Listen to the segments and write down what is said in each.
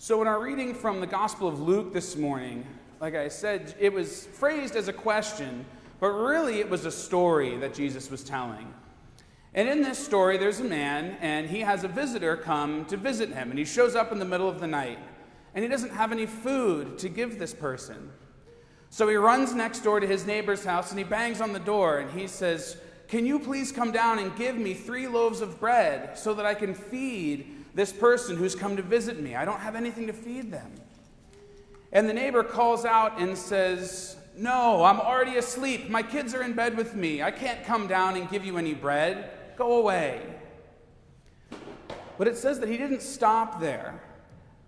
So in our reading from the Gospel of Luke this morning, like I said, it was phrased as a question, but really it was a story that Jesus was telling. And in this story, there's a man, and he has a visitor come to visit him, and he shows up in the middle of the night, and he doesn't have any food to give this person. So he runs next door to his neighbor's house, and he bangs on the door, and he says, "Can you please come down and give me 3 loaves of bread so that I can feed this person who's come to visit me? I don't have anything to feed them." And the neighbor calls out and says, "No, I'm already asleep. My kids are in bed with me. I can't come down and give you any bread. Go away." But it says that he didn't stop there,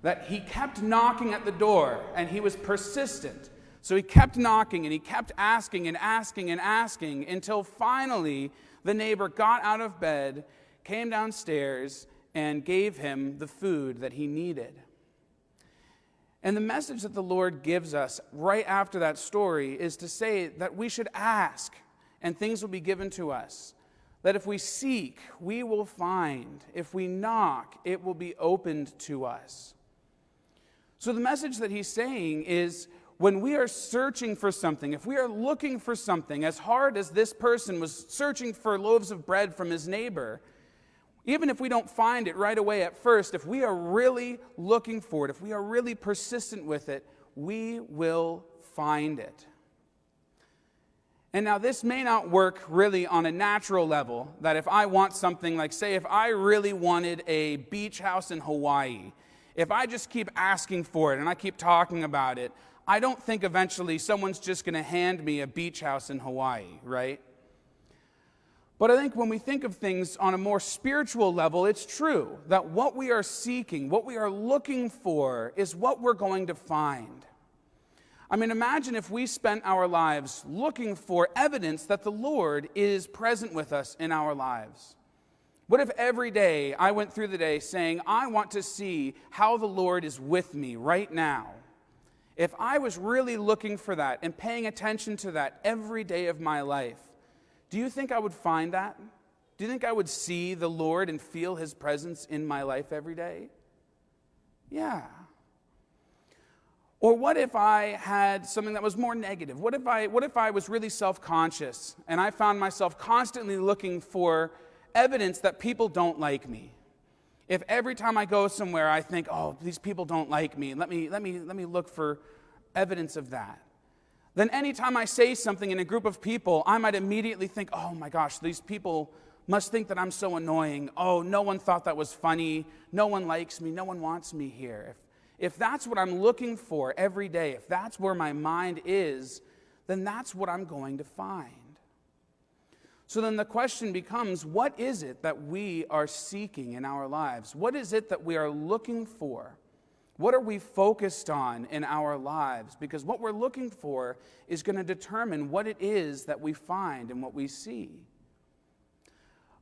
that he kept knocking at the door, and he was persistent. So he kept knocking, and he kept asking and asking and asking until finally the neighbor got out of bed, came downstairs, and gave him the food that he needed. And the message that the Lord gives us right after that story is to say that we should ask, and things will be given to us. That if we seek, we will find. If we knock, it will be opened to us. So the message that he's saying is, when we are searching for something, if we are looking for something, as hard as this person was searching for loaves of bread from his neighbor, even if we don't find it right away at first, if we are really looking for it, if we are really persistent with it, we will find it. And now this may not work really on a natural level, that if I want something, like say if I really wanted a beach house in Hawaii, if I just keep asking for it and I keep talking about it, I don't think eventually someone's just going to hand me a beach house in Hawaii, right? But I think when we think of things on a more spiritual level, it's true that what we are seeking, what we are looking for, is what we're going to find. I mean, imagine if we spent our lives looking for evidence that the Lord is present with us in our lives. What if every day I went through the day saying, I want to see how the Lord is with me right now? If I was really looking for that and paying attention to that every day of my life, do you think I would find that? Do you think I would see the Lord and feel His presence in my life every day? Yeah. Or what if I had something that was more negative? What if I was really self-conscious and I found myself constantly looking for evidence that people don't like me? If every time I go somewhere I think, oh, these people don't like me, let me look for evidence of that. Then anytime I say something in a group of people, I might immediately think, oh my gosh, these people must think that I'm so annoying. Oh, no one thought that was funny. No one likes me. No one wants me here. If that's what I'm looking for every day, if that's where my mind is, then that's what I'm going to find. So then the question becomes, what is it that we are seeking in our lives? What is it that we are looking for? What are we focused on in our lives? Because what we're looking for is going to determine what it is that we find and what we see.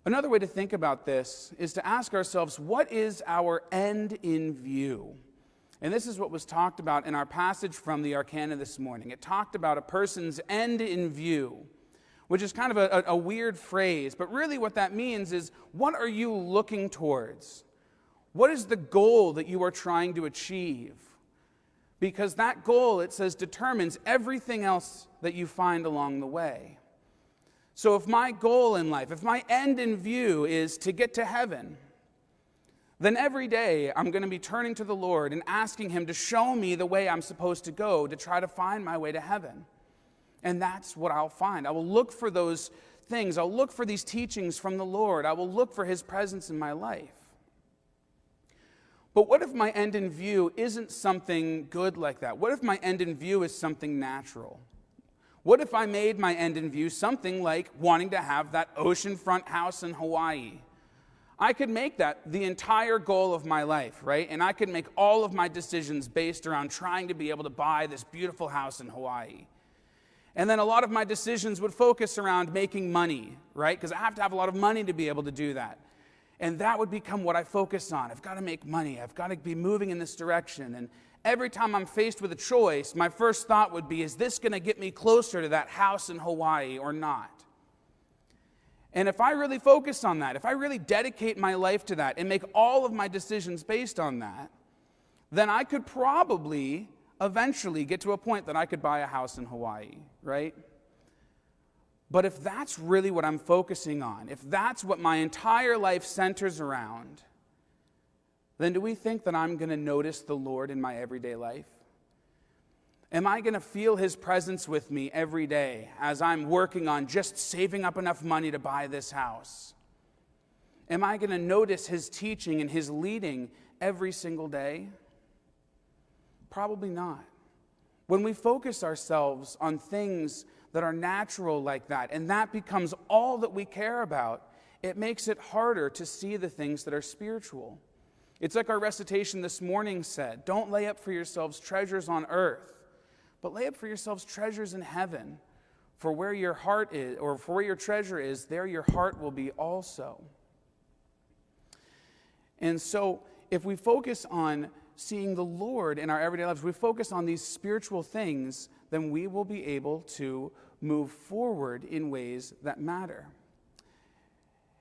Another way to think about this is to ask ourselves, what is our end in view? And this is what was talked about in our passage from the Arcana this morning. It talked about a person's end in view, which is kind of a weird phrase, but really what that means is, what are you looking towards? What is the goal that you are trying to achieve? Because that goal, it says, determines everything else that you find along the way. So if my goal in life, if my end in view is to get to heaven, then every day I'm going to be turning to the Lord and asking Him to show me the way I'm supposed to go to try to find my way to heaven. And that's what I'll find. I will look for those things. I'll look for these teachings from the Lord. I will look for His presence in my life. But what if my end in view isn't something good like that? What if my end in view is something natural? What if I made my end in view something like wanting to have that oceanfront house in Hawaii? I could make that the entire goal of my life, right? And I could make all of my decisions based around trying to be able to buy this beautiful house in Hawaii. And then a lot of my decisions would focus around making money, right? Because I have to have a lot of money to be able to do that. And that would become what I focus on. I've got to make money. I've got to be moving in this direction. And every time I'm faced with a choice, my first thought would be, is this going to get me closer to that house in Hawaii or not? And if I really focus on that, if I really dedicate my life to that and make all of my decisions based on that, then I could probably eventually get to a point that I could buy a house in Hawaii, right? But if that's really what I'm focusing on, if that's what my entire life centers around, then do we think that I'm going to notice the Lord in my everyday life? Am I going to feel his presence with me every day as I'm working on just saving up enough money to buy this house? Am I going to notice his teaching and his leading every single day? Probably not. When we focus ourselves on things that are natural like that, and that becomes all that we care about, it makes it harder to see the things that are spiritual. It's like our recitation this morning said, don't lay up for yourselves treasures on earth, but lay up for yourselves treasures in heaven. For where your heart is, or for where your treasure is, there your heart will be also. And so, if we focus on seeing the Lord in our everyday lives, we focus on these spiritual things, then we will be able to move forward in ways that matter.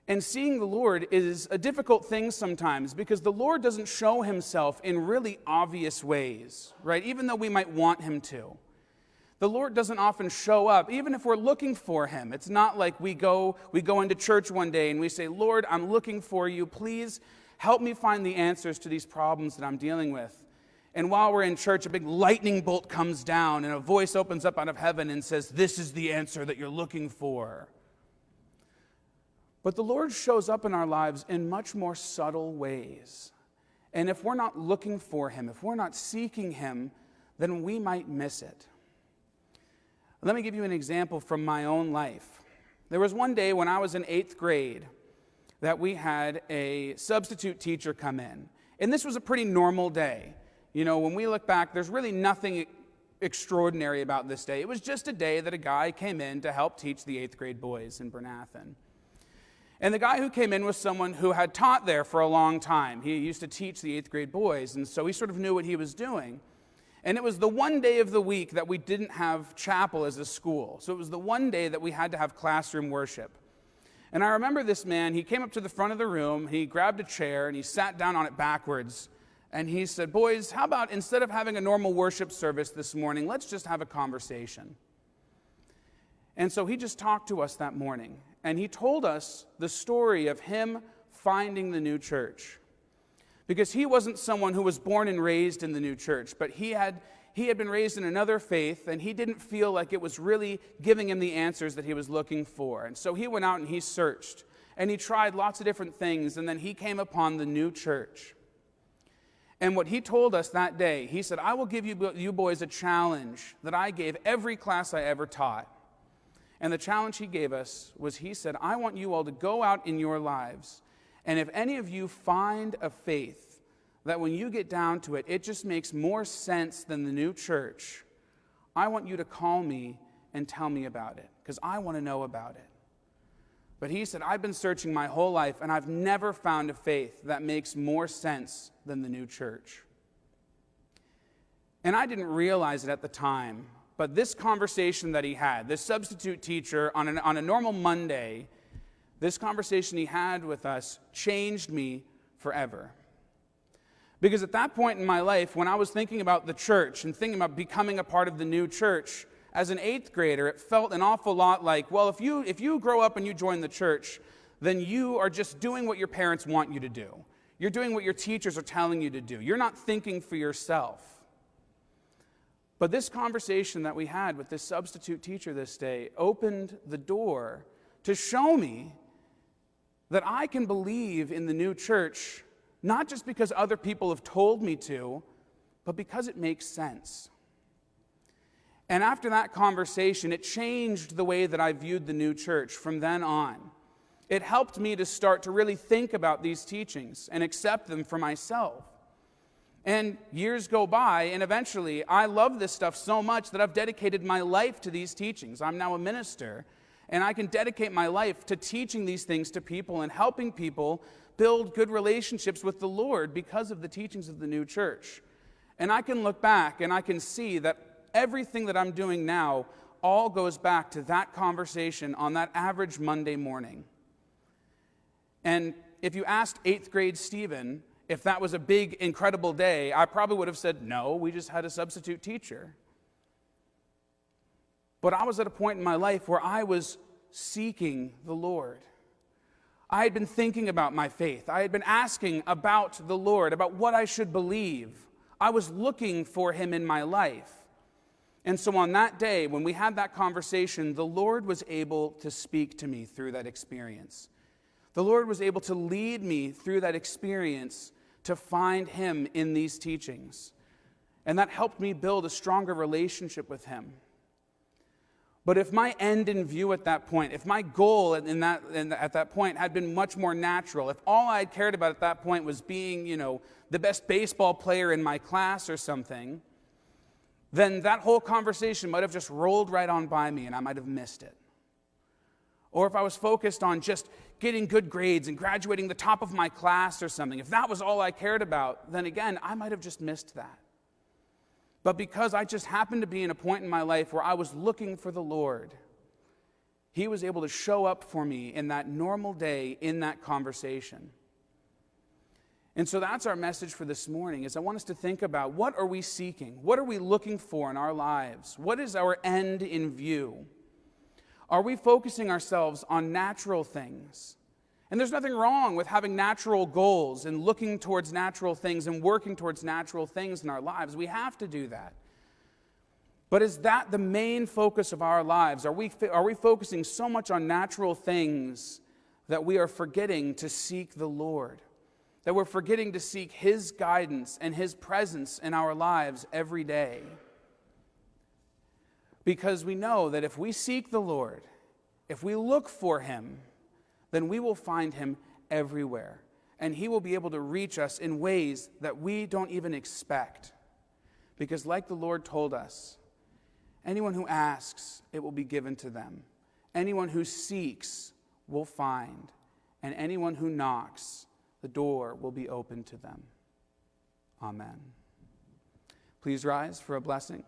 And seeing the Lord is a difficult thing sometimes because the Lord doesn't show himself in really obvious ways, right? Even though we might want him to. The Lord doesn't often show up, even if we're looking for him. It's not like we go into church one day and we say, Lord, I'm looking for you. Please help me find the answers to these problems that I'm dealing with. And while we're in church, a big lightning bolt comes down and a voice opens up out of heaven and says, this is the answer that you're looking for. But the Lord shows up in our lives in much more subtle ways. And if we're not looking for him, if we're not seeking him, then we might miss it. Let me give you an example from my own life. There was one day when I was in 8th grade that we had a substitute teacher come in. And this was a pretty normal day. You know, when we look back, there's really nothing extraordinary about this day. It was just a day that a guy came in to help teach the 8th grade boys in Bernathen. And the guy who came in was someone who had taught there for a long time. He used to teach the 8th grade boys, and so he sort of knew what he was doing. And it was the one day of the week that we didn't have chapel as a school. So it was the one day that we had to have classroom worship. And I remember this man, he came up to the front of the room, he grabbed a chair, and he sat down on it backwards. And he said, boys, how about instead of having a normal worship service this morning, let's just have a conversation. And so he just talked to us that morning. And he told us the story of him finding the new church. Because he wasn't someone who was born and raised in the new church, but he had been raised in another faith, and he didn't feel like it was really giving him the answers that he was looking for. And so he went out and he searched, and he tried lots of different things, and then he came upon the new church. And what he told us that day, he said, I will give you boys a challenge that I gave every class I ever taught. And the challenge he gave us was, he said, I want you all to go out in your lives, and if any of you find a faith that when you get down to it, it just makes more sense than the new church, I want you to call me and tell me about it, because I want to know about it. But he said, I've been searching my whole life, and I've never found a faith that makes more sense than the new church. And I didn't realize it at the time, but this conversation that he had, this substitute teacher on a normal Monday, this conversation he had with us changed me forever. Because at that point in my life, when I was thinking about the church and thinking about becoming a part of the new church, as an 8th grader, it felt an awful lot like, well, if you grow up and you join the church, then you are just doing what your parents want you to do. You're doing what your teachers are telling you to do. You're not thinking for yourself. But this conversation that we had with this substitute teacher this day opened the door to show me that I can believe in the new church, not just because other people have told me to, but because it makes sense. And after that conversation, it changed the way that I viewed the new church from then on. It helped me to start to really think about these teachings and accept them for myself. And years go by, and eventually I love this stuff so much that I've dedicated my life to these teachings. I'm now a minister, and I can dedicate my life to teaching these things to people and helping people build good relationships with the Lord because of the teachings of the new church. And I can look back and I can see that everything that I'm doing now all goes back to that conversation on that average Monday morning. And if you asked 8th grade Stephen If that was a big, incredible day, I probably would have said, no, we just had a substitute teacher. But I was at a point in my life where I was seeking the Lord. I had been thinking about my faith. I had been asking about the Lord, about what I should believe. I was looking for him in my life. And so on that day, when we had that conversation, the Lord was able to speak to me through that experience. The Lord was able to lead me through that experience to find him in these teachings. And that helped me build a stronger relationship with him. But if my end in view at that point, if my goal at that point had been much more natural, if all I had cared about at that point was being, the best baseball player in my class or something, then that whole conversation might have just rolled right on by me and I might have missed it. Or if I was focused on just getting good grades and graduating the top of my class or something, if that was all I cared about, then again, I might have just missed that. But because I just happened to be in a point in my life where I was looking for the Lord, he was able to show up for me in that normal day, in that conversation. And so that's our message for this morning, is I want us to think about, what are we seeking? What are we looking for in our lives? What is our end in view? Are we focusing ourselves on natural things? And there's nothing wrong with having natural goals and looking towards natural things and working towards natural things in our lives. We have to do that. But is that the main focus of our lives? Are we focusing so much on natural things that we are forgetting to seek the Lord? That we're forgetting to seek his guidance and his presence in our lives every day? Because we know that if we seek the Lord, if we look for him, then we will find him everywhere. And he will be able to reach us in ways that we don't even expect. Because like the Lord told us, anyone who asks, it will be given to them. Anyone who seeks will find. And anyone who knocks, the door will be opened to them. Amen. Please rise for a blessing.